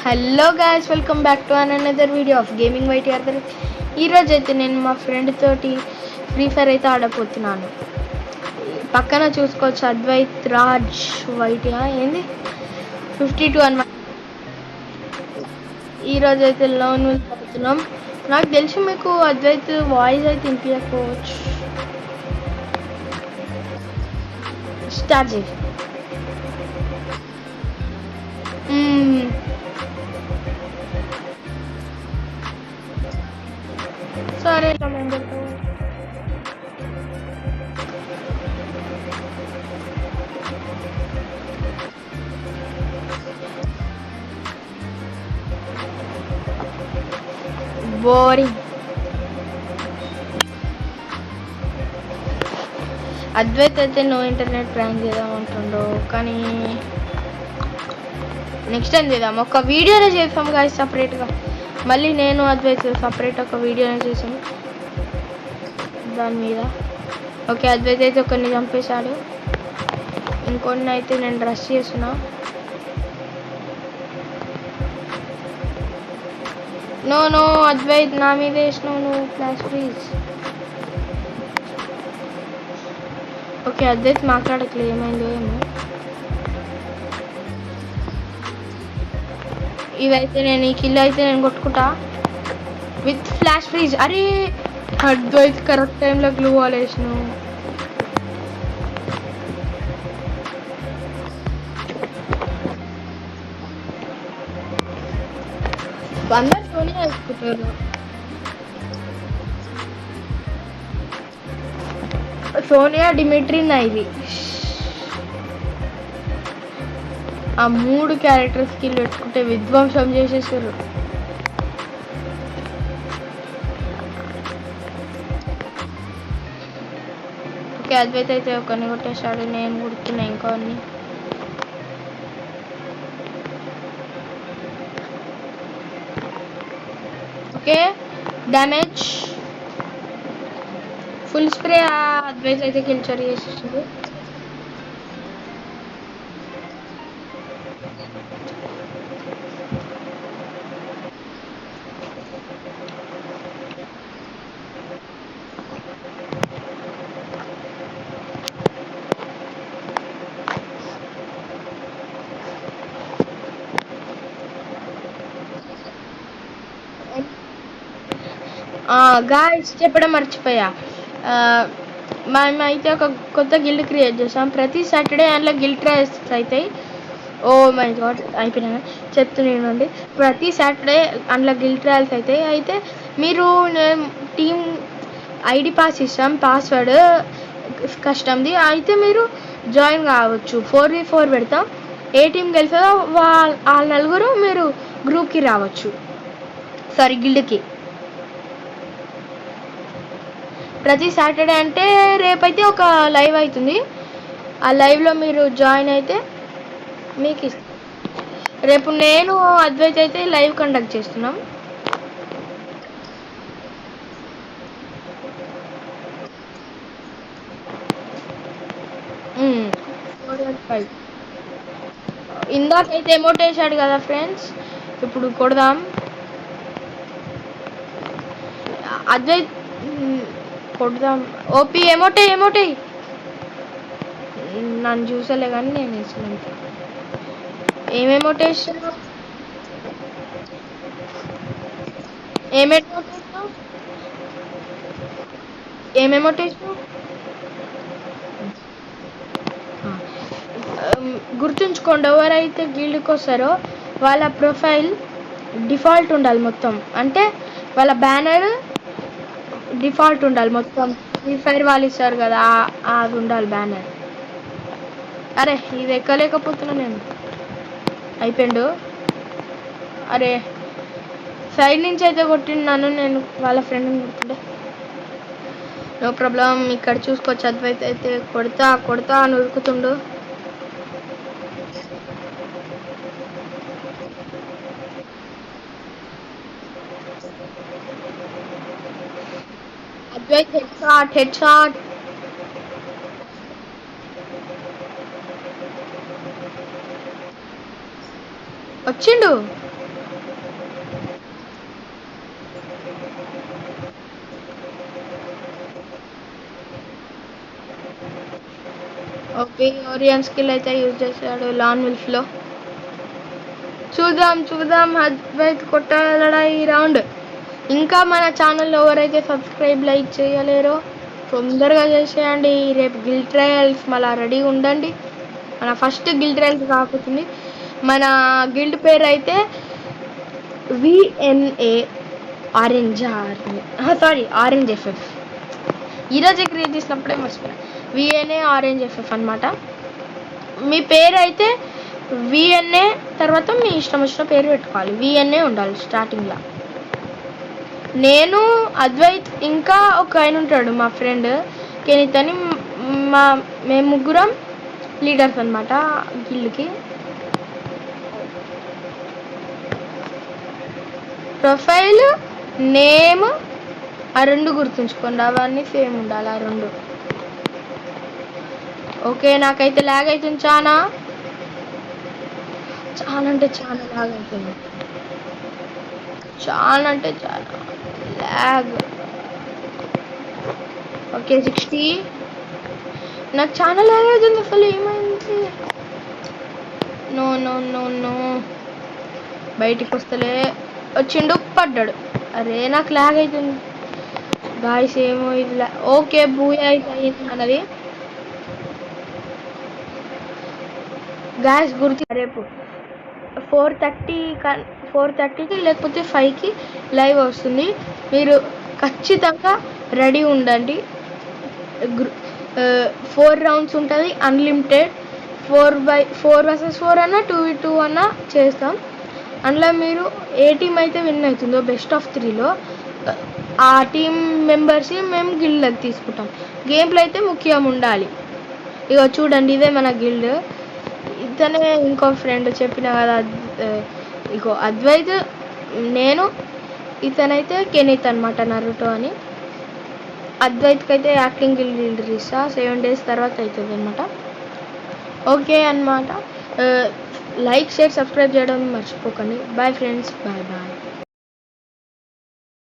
Hello guys, welcome back to another video of gaming YT ఆర్దర్. ఈరోజు అయితే నేను మా ఫ్రెండ్ తోటి ఫ్రీ ఫైర్ అయితే ఆడపోతున్నాను. పక్కన చూసుకోవచ్చు అద్వైత్ రాజ్ వైటీ ఏంది 52 అనమాట. ఈరోజు అయితే లోన్ ఆడుతున్నాం. నాకు తెలిసి మీకు అద్వైత్ వాయిస్ అయితే వినిపించకపోవచ్చు. స్టార్ట్ చేసి సరే బోరింగ్. అద్వైత్ అయితే నో ఇంటర్నెట్ ప్రాంక్ చేద్దాం అంటుండో, కానీ నెక్స్ట్ టైం చేద్దాం. ఒక వీడియోనే చేస్తాం గాయస్ సపరేట్గా. మళ్ళీ నేను అద్వైత్ సపరేట్ ఒక వీడియోనే చేసాను దాని మీద. ఓకే, అద్వైత్ అయితే ఒకరిని చంపేశాడు, ఇంకొన్ని అయితే నేను రష్ చేస్తున్నా. నో నో అద్వైత్, నా మీద వేసినావు నువ్వు ఫ్లాష్ ప్లీజ్. ఓకే, అద్వైత్ మాట్లాడట్లేదు, ఏమైందో ఏమో. ఇవైతే నేను ఈ కిల్ అయితే నేను కొట్టుకుంటా విత్ ఫ్లాష్ ఫ్రీజ్. అరే అద్వైత్ కరెక్ట్ టైంలో గ్లూ వాల్ వేసినావు. అందరు సోనియా వేసుకుంటారు. సోనియా డిమిట్రీ నైది ఆ 3 క్యారెక్టర్ స్కిల్ పెట్టుకుంటే విధ్వంసం చేసేసారు. ఓకే, అద్వైత్ అయితే ఒకరిని కొట్టేశాడు, నేను కొడుతున్నా ఇంకొన్ని. Okay, damage full spray. Advait అయితే కిల్ చరీ చేసేసింది. గాయ్స్ చెప్పడం మర్చిపోయా, మేమైతే ఒక కొత్త గిల్డ్ క్రియేట్ చేసాం. ప్రతి సాటర్డే అందులో గిల్డ్ ట్రయల్స్ అవుతాయి. ఓ మై గాడ్, అయిపోయినా చెప్తున్నానండి. ప్రతి సాటర్డే అందులో గిల్డ్ ట్రయల్స్ అవుతాయి. అయితే మీరు టీమ్ ఐడి పాస్ ఇస్తాం, పాస్వర్డ్ కస్టమ్ది. అయితే మీరు జాయిన్ కావచ్చు. 4v4 పెడతాం. ఏ టీం గెలుస్తుందో వాళ్ళ నలుగురు మీరు గ్రూప్కి రావచ్చు, సారీ గిల్డ్కి. ప్రతి సాటర్డే అంటే రేపైతే ఒక లైవ్ అవుతుంది. ఆ లైవ్లో మీరు జాయిన్ అయితే మీకు ఇస్తాం. రేపు నేను అద్వైత్ అయితే లైవ్ కండక్ట్ చేస్తున్నాం. ఇందాకైతే ఎమోట్ వేసాడు కదా ఫ్రెండ్స్, ఇప్పుడు కొడదాం. అద్వైత్ కొడదాం. ఓపీ ఎమోటే నన్ను చూసలే కానీ నేను వేసుకున్నాను. ఏమేమోట్ వేసినావు? ఏమేమోట్ వేసినావు? గుర్తుంచుకోండి, ఎవరైతే గిల్డ్కి వస్తారో వాళ్ళ ప్రొఫైల్ డిఫాల్ట్ ఉండాలి మొత్తం. అంటే వాళ్ళ బ్యానర్ డిఫాల్ట్ ఉండాలి మొత్తం. ఫ్రీ ఫైర్ వాళ్ళు ఇస్తారు కదా, అది ఉండాలి బ్యానర్. అరే ఇది ఎక్కలేకపోతున్నా నేను. అయిపోయిండు. అరే సైడ్ నుంచి అయితే కొట్టినాను నేను, వాళ్ళ ఫ్రెండ్ని కొట్టుండే. No problem. ఇక్కడ చూసుకోవచ్చు అద్వైత్ అయితే కొడతా అని ఉరుకుతుండు. Advait head shot. వచ్చిండు. ఓరియన్ స్కిల్ అయితే యూజ్ చేశాడు లాన్ విల్ఫ్లో. చూద్దాం అద్వైత్ కొట్టాలడా ఈ రౌండ్. ఇంకా మన ఛానల్లో ఎవరైతే సబ్స్క్రైబ్ లైక్ చేయలేరో తొందరగా చేసేయండి. రేపు గిల్ ట్రయల్స్ మళ్ళీ రెడీ ఉండండి. మన ఫస్ట్ గిల్ ట్రయల్స్ కాకపోతుంది. మన గిల్డ్ పేరు అయితే VNA ఆరెంజ్ FF. ఈరోజు క్రియేట్ చేసినప్పుడే మర్చిపోయినా. VNA ఆరెంజ్ FF అనమాట. మీ పేరు అయితే VNA తర్వాత మీ ఇష్టం వచ్చిన పేరు పెట్టుకోవాలి. VNA ఉండాలి స్టార్టింగ్లో. నేను అద్వైత్ ఇంకా ఒక ఆయన ఉంటాడు మా ఫ్రెండ్ కెనిత్ అని. మేము ముగ్గురం లీడర్స్ అనమాట గిల్డ్కి. ప్రొఫైల్ నేమ్ ఆ రెండు గుర్తుంచుకోండి, అవన్నీ సేమ్ ఉండాలి ఆ రెండు. ఓకే, నాకైతే ల్యాగ్ అవుతుంది చాలా అంటే చాలా ల్యాగ్ అవుతుంది. చాలా అంటే చాలా ల్యాగ్. ఓకే 60. నాకు చాలా ల్యాగ్ అవుతుంది. అసలు ఏమైంది? నో బయటికి వస్తలే. వచ్చిండు, పడ్డాడు. అరే నాకు ల్యాగ్ అవుతుంది గాయస్. ఏమో ఇది ఓకే బూయా అయితే అయింది అన్నది గాయస్. గుర్తు రేపు 4:30కి లేకపోతే 5కి లైవ్ వస్తుంది. మీరు ఖచ్చితంగా రెడీ ఉండండి. 4 రౌండ్స్ ఉంటుంది, అన్లిమిటెడ్. 4 vs 4 అన్నా 2v2 అన్నా చేస్తాం. అందులో మీరు ఏ టీం అయితే విన్ అవుతుందో బెస్ట్ ఆఫ్ 3లో ఆ టీం మెంబర్స్ని మేము గిల్డ్కి తీసుకుంటాం. గేమ్లో అయితే ముఖ్యం ఉండాలి. ఇక చూడండి, ఇదే మన గిల్డ్. ఇతనే ఇంకో ఫ్రెండ్ చెప్పిన కదా, ఇగో అద్వైత్, నేను, ఇతనైతే కెనిత్ అనమాట, నరుటో అని. అద్వైత్కి అయితే యాక్టింగ్ గిల్డ్ ఇస్తా. 7 days తర్వాత అవుతుంది అనమాట. ఓకే అనమాట. లైక్ షేర్ సబ్స్క్రైబ్ చేయడం మర్చిపోకండి. Bye friends, bye.